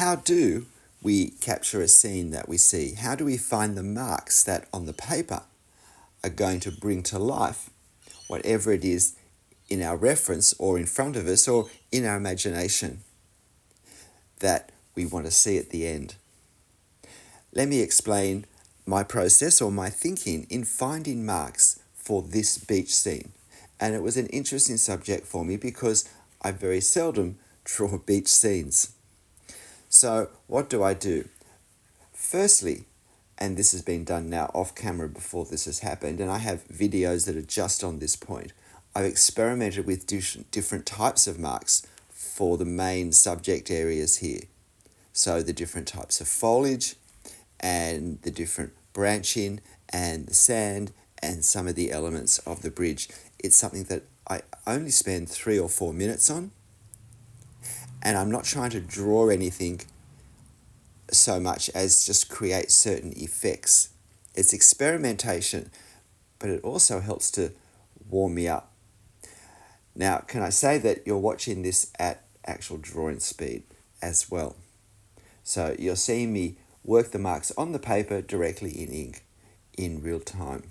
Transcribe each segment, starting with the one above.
how do we capture a scene that we see? How do we find the marks that on the paper are going to bring to life whatever it is in our reference or in front of us or in our imagination that we want to see at the end? Let me explain my process or my thinking in finding marks for this beach scene. And it was an interesting subject for me because I very seldom draw beach scenes. So what do? Firstly, and this has been done now off camera before this has happened, and I have videos that are just on this point, I've experimented with different types of marks for the main subject areas here. So the different types of foliage and the different branching and the sand and some of the elements of the bridge. It's something that I only spend 3 or 4 minutes on, and I'm not trying to draw anything so much as just create certain effects. It's experimentation, but it also helps to warm me up. Now, can I say that you're watching this at actual drawing speed as well? So you're seeing me work the marks on the paper directly in ink in real time.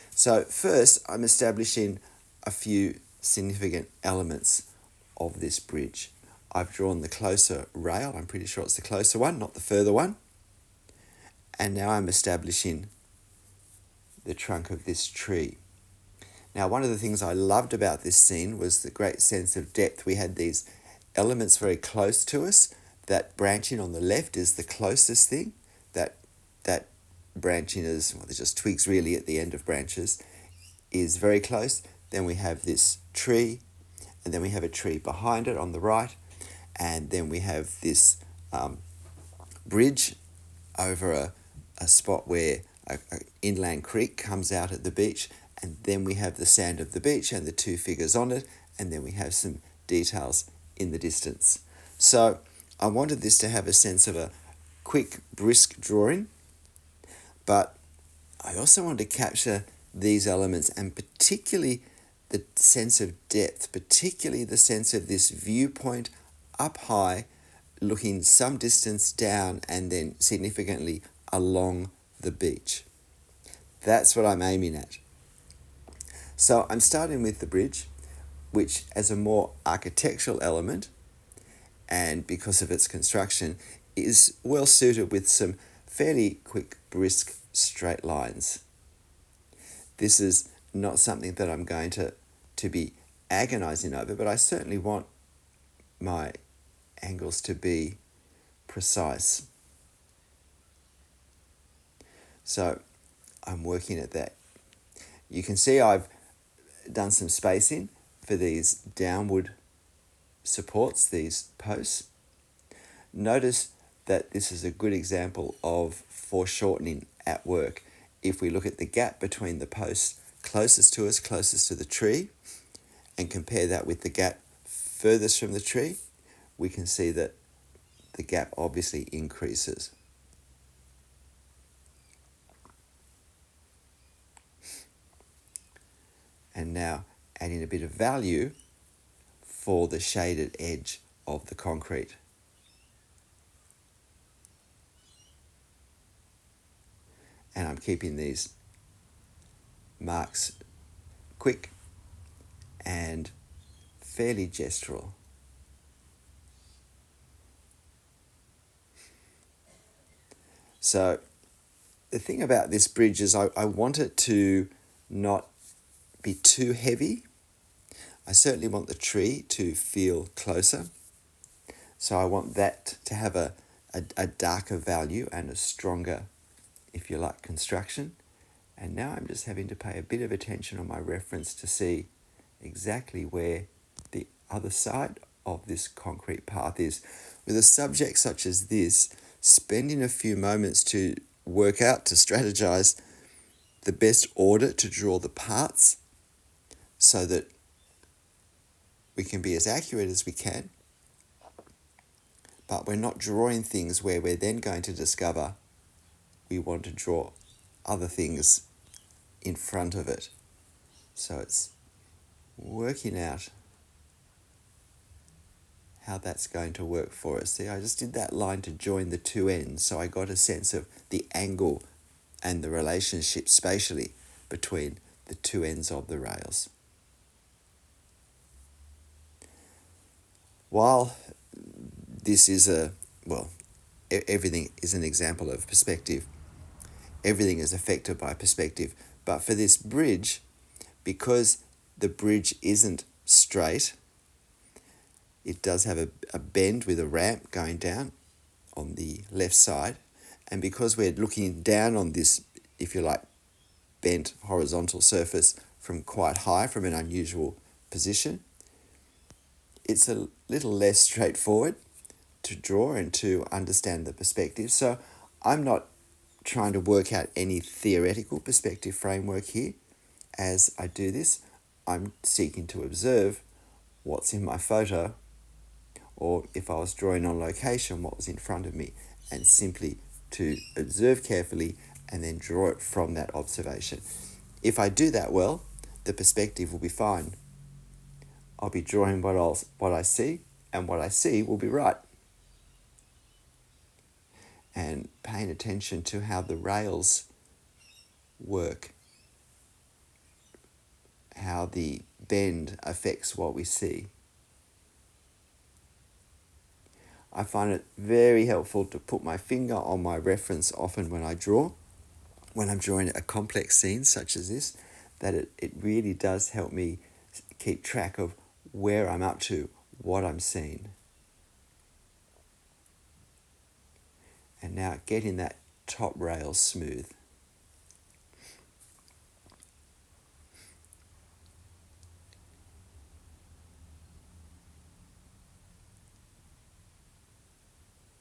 So first, I'm establishing a few significant elements of this bridge. I've drawn the closer rail. I'm pretty sure it's the closer one, not the further one. And now I'm establishing the trunk of this tree. Now, one of the things I loved about this scene was the great sense of depth. We had these elements very close to us. That branching on the left is the closest thing. That branching is, well, there's just twigs really at the end of branches, is very close. Then we have this tree, and then we have a tree behind it on the right, and then we have this bridge over a spot where an inland creek comes out at the beach, and then we have the sand of the beach and the two figures on it, and then we have some details in the distance. So I wanted this to have a sense of a quick, brisk drawing, but I also wanted to capture these elements, and particularly the sense of depth, particularly the sense of this viewpoint up high, looking some distance down and then significantly along the beach. That's what I'm aiming at. So I'm starting with the bridge, which as a more architectural element, and because of its construction, is well suited with some fairly quick, brisk, straight lines. This is not something that I'm going to be agonizing over, but I certainly want my angles to be precise. So I'm working at that. You can see I've done some spacing for these downward supports, these posts. Notice that this is a good example of foreshortening at work. If we look at the gap between the posts closest to us, closest to the tree, and compare that with the gap furthest from the tree, we can see that the gap obviously increases. And now adding a bit of value for the shaded edge of the concrete. And I'm keeping these marks quick and fairly gestural. So the thing about this bridge is I want it to not be too heavy. I certainly want the tree to feel closer. So I want that to have a darker value and a stronger, if you like, construction. And now I'm just having to pay a bit of attention on my reference to see exactly where the other side of this concrete path is. With a subject such as this, spending a few moments to work out, to strategize the best order to draw the parts so that we can be as accurate as we can, but we're not drawing things where we're then going to discover we want to draw other things in front of it. So it's working out how that's going to work for us. See, I just did that line to join the two ends, so I got a sense of the angle and the relationship spatially between the two ends of the rails. While this is everything is an example of perspective, everything is affected by perspective, but for this bridge, because the bridge isn't straight, it does have a bend with a ramp going down on the left side, and because we're looking down on this, if you like, bent horizontal surface from quite high, from an unusual position, it's a little less straightforward to draw and to understand the perspective. So I'm not trying to work out any theoretical perspective framework here. As I do this, I'm seeking to observe what's in my photo, or if I was drawing on location, what was in front of me, and simply to observe carefully and then draw it from that observation. If I do that well, the perspective will be fine. I'll be drawing what I see, and what I see will be right. And paying attention to how the rails work, how the bend affects what we see. I find it very helpful to put my finger on my reference often when I draw. When I'm drawing a complex scene such as this, that it really does help me keep track of where I'm up to, what I'm seeing. And now getting that top rail smooth.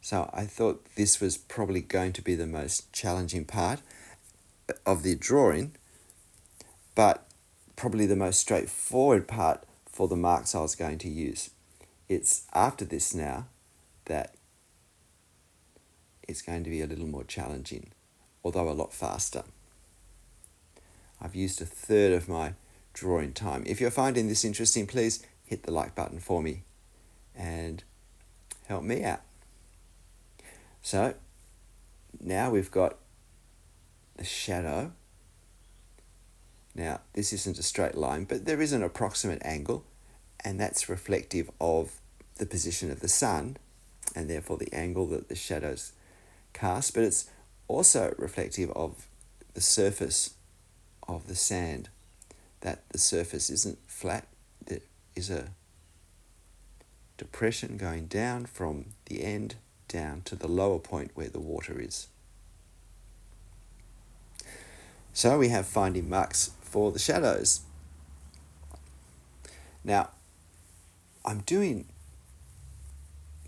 So I thought this was probably going to be the most challenging part of the drawing, but probably the most straightforward part for the marks I was going to use. It's after this now that it's going to be a little more challenging, although a lot faster. I've used a third of my drawing time. If you're finding this interesting, please hit the like button for me and help me out. So now we've got a shadow. Now this isn't a straight line, but there is an approximate angle, and that's reflective of the position of the sun and therefore the angle that the shadows cast, but it's also reflective of the surface of the sand, that the surface isn't flat, there is a depression going down from the end down to the lower point where the water is. So we have finding marks for the shadows. Now, I'm doing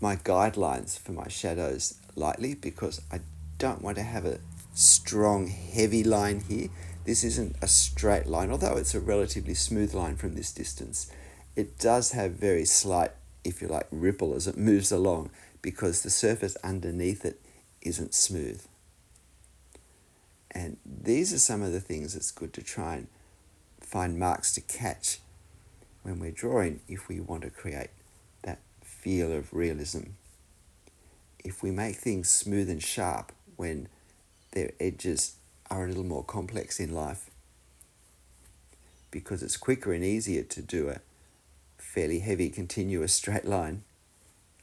my guidelines for my shadows lightly because I don't want to have a strong, heavy line here. This isn't a straight line, although it's a relatively smooth line from this distance. It does have very slight, if you like, ripple as it moves along because the surface underneath it isn't smooth. And these are some of the things that's good to try and find marks to catch when we're drawing if we want to create that feel of realism. If we make things smooth and sharp when their edges are a little more complex in life, because it's quicker and easier to do a fairly heavy continuous straight line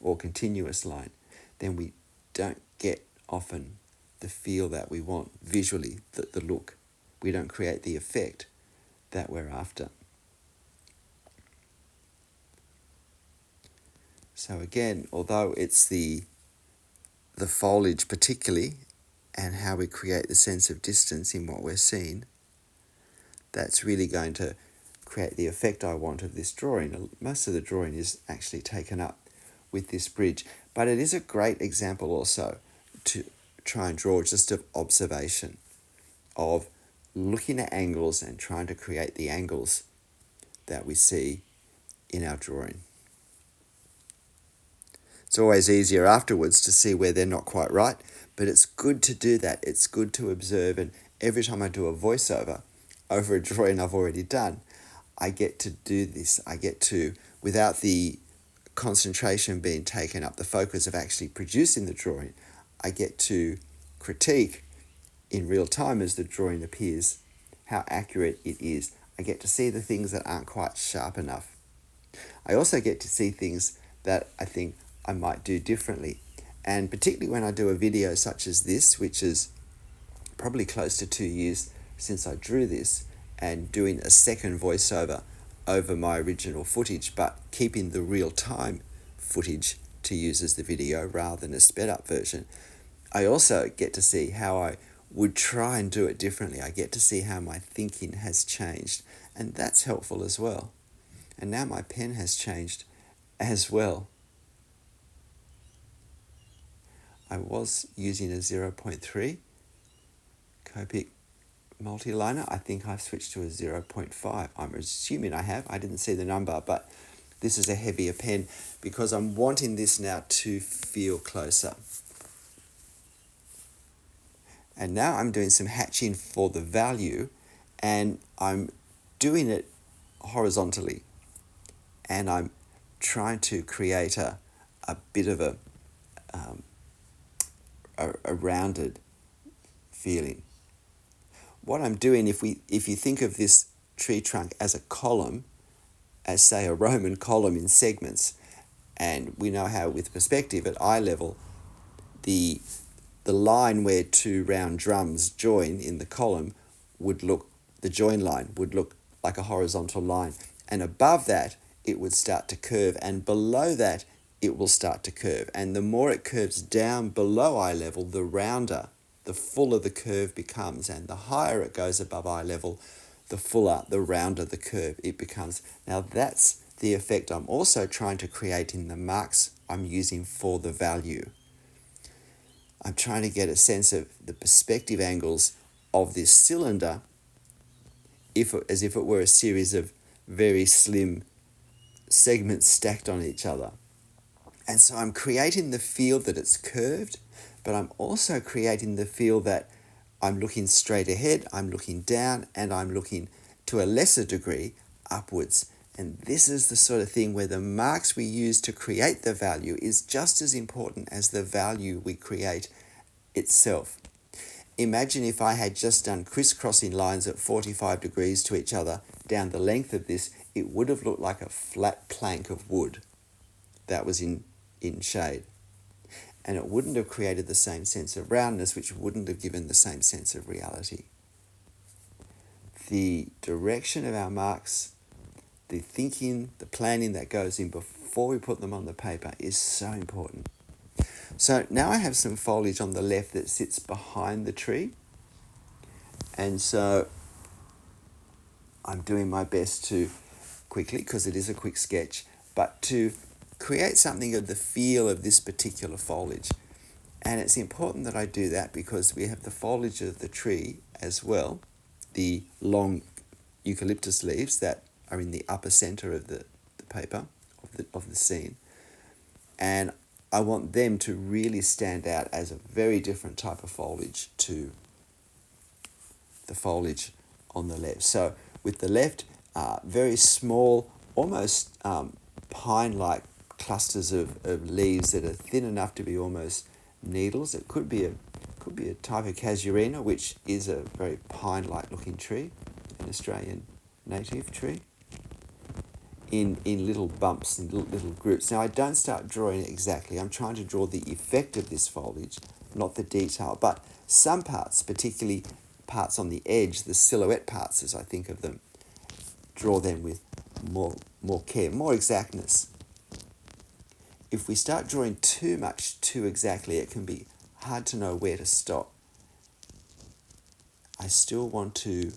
or continuous line, then we don't get often the feel that we want visually, the look. We don't create the effect that we're after. So again, although it's the foliage particularly and how we create the sense of distance in what we're seeing, that's really going to create the effect I want of this drawing. Most of the drawing is actually taken up with this bridge, but it is a great example also to try and draw just of observation, of looking at angles and trying to create the angles that we see in our drawing. It's always easier afterwards to see where they're not quite right, but it's good to do that. It's good to observe, and every time I do a voiceover over a drawing I've already done, I get to do this. I get to, without the concentration being taken up, the focus of actually producing the drawing, I get to critique in real time as the drawing appears how accurate it is. I get to see the things that aren't quite sharp enough. I also get to see things that I think I might do differently. And particularly when I do a video such as this, which is probably close to 2 years since I drew this, and doing a second voiceover over my original footage, but keeping the real-time footage to use as the video rather than a sped-up version, I also get to see how I would try and do it differently. I get to see how my thinking has changed, and that's helpful as well. And now my pen has changed as well. I was using a 0.3 Copic multi-liner. I think I've switched to a 0.5. I'm assuming I have. I didn't see the number, but this is a heavier pen because I'm wanting this now to feel closer. And now I'm doing some hatching for the value, and I'm doing it horizontally. And I'm trying to create a bit of a rounded feeling. What I'm doing, if you think of this tree trunk as a column, as say a Roman column in segments, and we know how with perspective at eye level, the line where two round drums join in the column would look, the join line would look like a horizontal line, and above that it would start to curve, and below that it will start to curve, and the more it curves down below eye level, the rounder, the fuller the curve becomes, and the higher it goes above eye level, the fuller, the rounder the curve it becomes. Now that's the effect I'm also trying to create in the marks I'm using for the value. I'm trying to get a sense of the perspective angles of this cylinder as if it were a series of very slim segments stacked on each other. And so I'm creating the feel that it's curved, but I'm also creating the feel that I'm looking straight ahead, I'm looking down, and I'm looking to a lesser degree upwards. And this is the sort of thing where the marks we use to create the value is just as important as the value we create itself. Imagine if I had just done crisscrossing lines at 45 degrees to each other down the length of this, it would have looked like a flat plank of wood that was in shade. And it wouldn't have created the same sense of roundness, which wouldn't have given the same sense of reality. The direction of our marks, the thinking, the planning that goes in before we put them on the paper is so important. So now I have some foliage on the left that sits behind the tree. And so I'm doing my best to quickly, because it is a quick sketch, but to create something of the feel of this particular foliage. And it's important that I do that because we have the foliage of the tree as well, the long eucalyptus leaves that are in the upper center of the paper, of the scene. And I want them to really stand out as a very different type of foliage to the foliage on the left. So with the left, very small, almost pine-like clusters of leaves that are thin enough to be almost needles. It could be a type of casuarina, which is a very pine-like looking tree, an Australian native tree, in little bumps, in little groups. Now I don't start drawing it exactly. I'm trying to draw the effect of this foliage, not the detail. But some parts, particularly parts on the edge, the silhouette parts as I think of them, draw them with more care, more exactness. If we start drawing too much too exactly, it can be hard to know where to stop. I still want to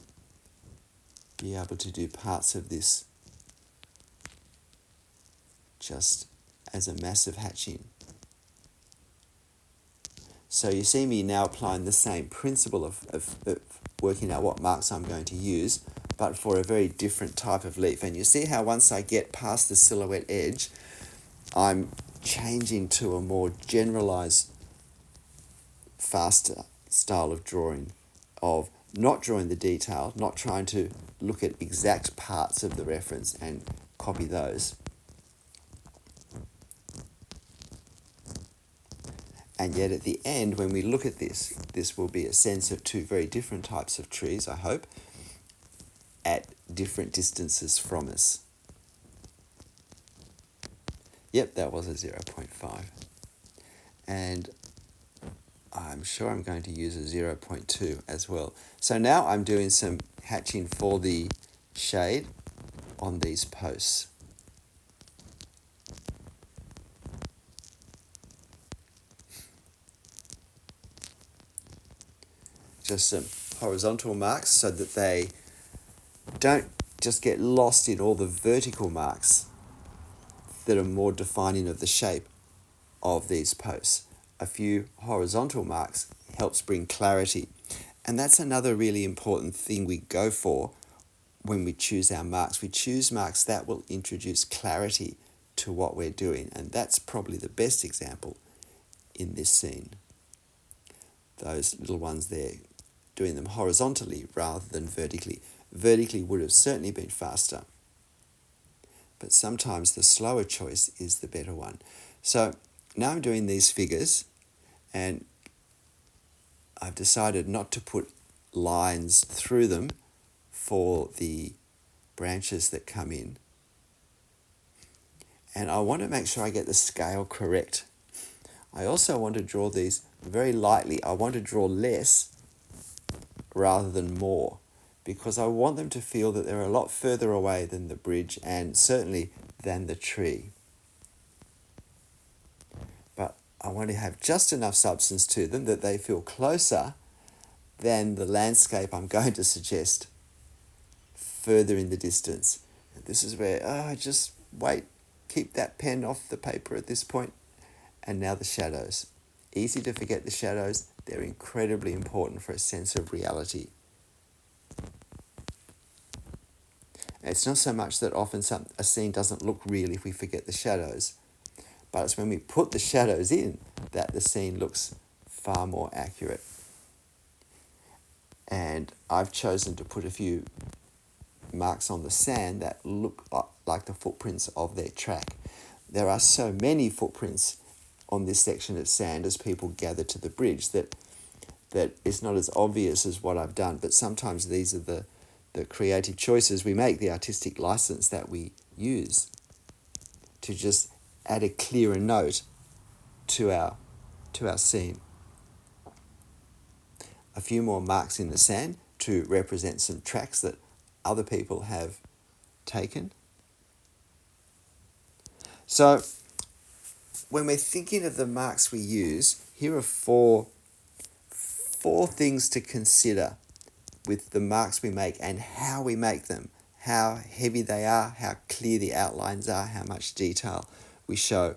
be able to do parts of this just as a massive hatching. So you see me now applying the same principle of working out what marks I'm going to use, but for a very different type of leaf. And you see how once I get past the silhouette edge, I'm changing to a more generalized, faster style of drawing, of not drawing the detail, not trying to look at exact parts of the reference and copy those. And yet at the end, when we look at this, this will be a sense of two very different types of trees, I hope, at different distances from us. Yep, that was a 0.5. And I'm sure I'm going to use a 0.2 as well. So now I'm doing some hatching for the shade on these posts. Just some horizontal marks so that they don't just get lost in all the vertical marks that are more defining of the shape of these posts. A few horizontal marks helps bring clarity. And that's another really important thing we go for when we choose our marks. We choose marks that will introduce clarity to what we're doing. And that's probably the best example in this scene. Those little ones there, doing them horizontally rather than vertically. Vertically would have certainly been faster, but sometimes the slower choice is the better one. So now I'm doing these figures, and I've decided not to put lines through them for the branches that come in. And I want to make sure I get the scale correct. I also want to draw these very lightly. I want to draw less rather than more, because I want them to feel that they're a lot further away than the bridge and certainly than the tree. But I want to have just enough substance to them that they feel closer than the landscape I'm going to suggest further in the distance. This is where, just wait, keep that pen off the paper at this point. And now the shadows. Easy to forget the shadows. They're incredibly important for a sense of reality. It's not so much that often a scene doesn't look real if we forget the shadows, but it's when we put the shadows in that the scene looks far more accurate. And I've chosen to put a few marks on the sand that look like the footprints of their track. There are so many footprints on this section of sand as people gather to the bridge that it's not as obvious as what I've done, but sometimes these are the creative choices we make, the artistic license that we use to just add a clearer note to our scene. A few more marks in the sand to represent some tracks that other people have taken. So when we're thinking of the marks we use, here are four things to consider with the marks we make and how we make them, how heavy they are, how clear the outlines are, how much detail we show.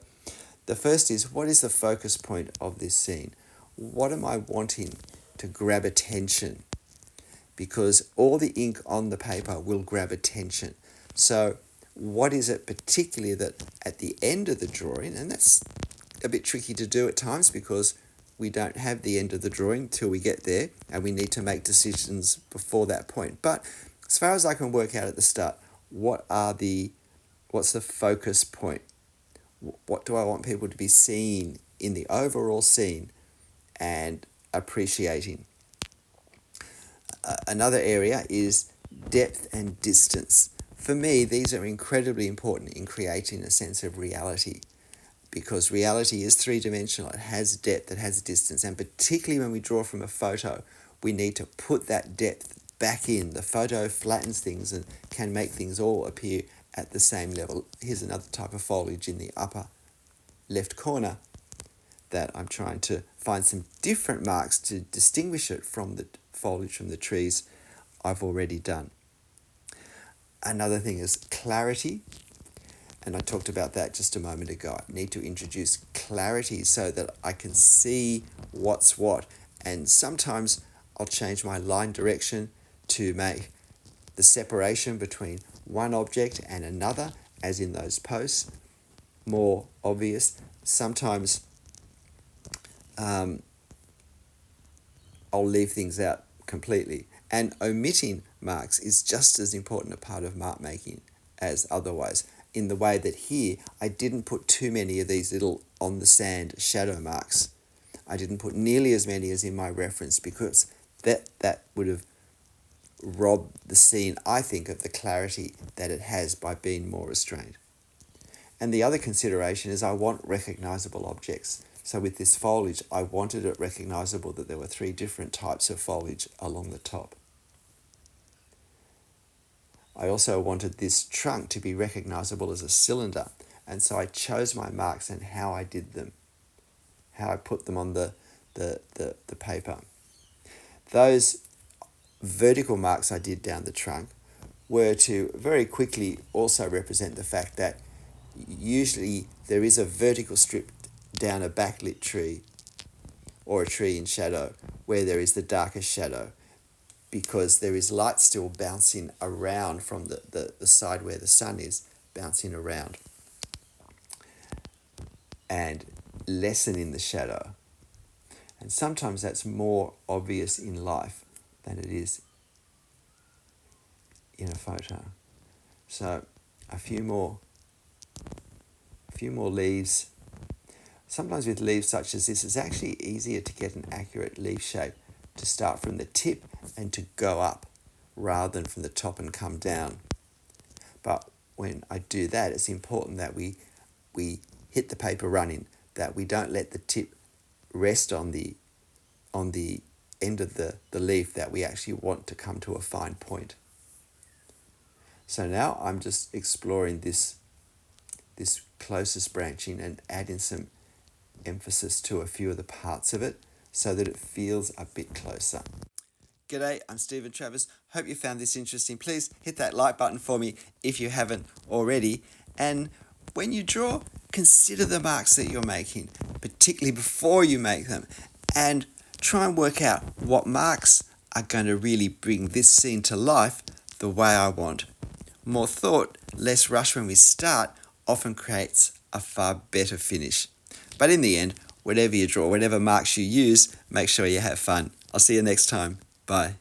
The first is, what is the focus point of this scene? What am I wanting to grab attention? Because all the ink on the paper will grab attention. So what is it particularly that at the end of the drawing, and that's a bit tricky to do at times because we don't have the end of the drawing till we get there, and we need to make decisions before that point. But as far as I can work out at the start, what's the focus point? What do I want people to be seeing in the overall scene and appreciating? Another area is depth and distance. For me, these are incredibly important in creating a sense of reality, because reality is three-dimensional. It has depth, it has distance, and particularly when we draw from a photo, we need to put that depth back in. The photo flattens things and can make things all appear at the same level. Here's another type of foliage in the upper left corner that I'm trying to find some different marks to distinguish it from the foliage from the trees I've already done. Another thing is clarity. And I talked about that just a moment ago. I need to introduce clarity so that I can see what's what. And sometimes I'll change my line direction to make the separation between one object and another, as in those posts, more obvious. Sometimes I'll leave things out completely. And omitting marks is just as important a part of mark making as otherwise, in the way that here I didn't put too many of these little on the sand shadow marks. I didn't put nearly as many as in my reference because that would have robbed the scene, I think, of the clarity that it has by being more restrained. And the other consideration is I want recognizable objects. So with this foliage, I wanted it recognizable that there were 3 different types of foliage along the top. I also wanted this trunk to be recognizable as a cylinder, and so I chose my marks and how I did them, how I put them on the paper. Those vertical marks I did down the trunk were to very quickly also represent the fact that usually there is a vertical strip down a backlit tree or a tree in shadow where there is the darkest shadow, because there is light still bouncing around from the side where the sun is, bouncing around and lessening the shadow. And sometimes that's more obvious in life than it is in a photo. So a few more leaves. Sometimes with leaves such as this, it's actually easier to get an accurate leaf shape to start from the tip and to go up rather than from the top and come down. But when I do that, it's important that we hit the paper running, that we don't let the tip rest on the end of the leaf, that we actually want to come to a fine point. So now I'm just exploring this closest branching and adding some emphasis to a few of the parts of it so that it feels a bit closer. G'day, I'm Stephen Travers. Hope you found this interesting. Please hit that like button for me if you haven't already. And when you draw, consider the marks that you're making, particularly before you make them, and try and work out what marks are going to really bring this scene to life the way I want. More thought, less rush when we start often creates a far better finish. But in the end, whatever you draw, whatever marks you use, make sure you have fun. I'll see you next time. Bye.